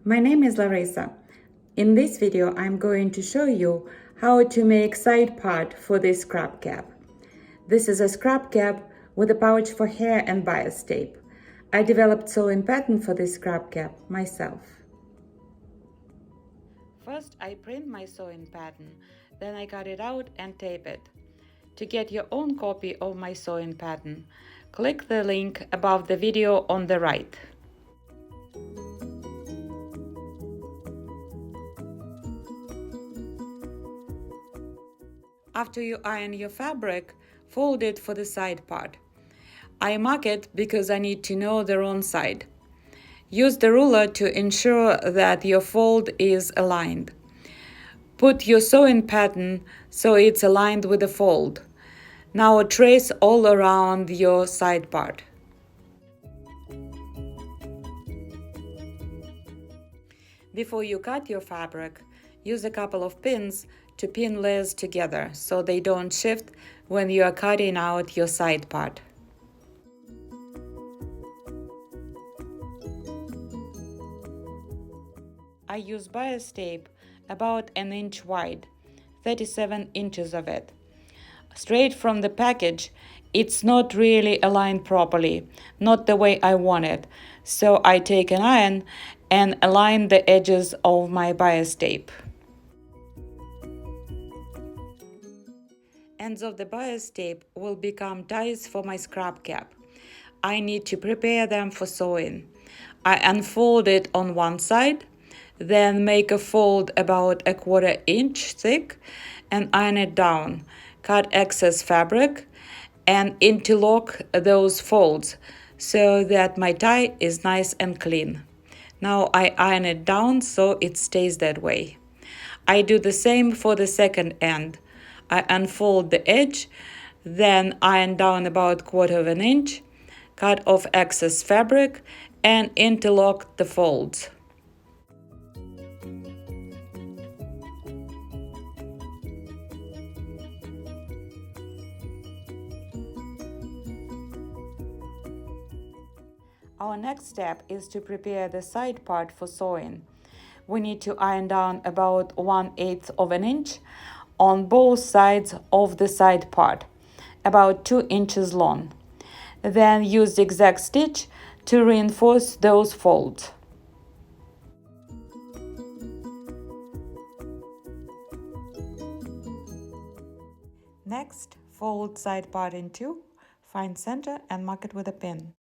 My name is Larissa. In this video, I'm going to show you how to make side part for this scrap cap. This is a scrap cap with a pouch for hair and bias tape. I developed sewing pattern for this scrap cap myself. First, I print my sewing pattern, then I cut it out and tape it. To get your own copy of my sewing pattern, click the link above the video on the right. After you iron your fabric, fold it for the side part. I mark it because I need to know the wrong side. Use the ruler to ensure that your fold is aligned. Put your sewing pattern so it's aligned with the fold. Now trace all around your side part. Before you cut your fabric, use a couple of pins to pin layers together so they don't shift when you are cutting out your side part. I use bias tape about an inch wide, 37 inches of it. Straight from the package, it's not really aligned properly, not the way I want it. So I take an iron and align the edges of my bias tape. Ends of the bias tape will become ties for my scrap cap. I need to prepare them for sewing. I unfold it on one side, then make a fold about a 1/4 inch thick and iron it down. Cut excess fabric and interlock those folds so that my tie is nice and clean. Now I iron it down so it stays that way. I do the same for the second end. I unfold the edge, then iron down about 1/4 inch, cut off excess fabric and interlock the folds. Our next step is to prepare the side part for sewing. We need to iron down about 1/8 of an inch on both sides of the side part, about 2 inches long. Then use zigzag stitch to reinforce those folds. Next, fold side part in two, find center and mark it with a pin.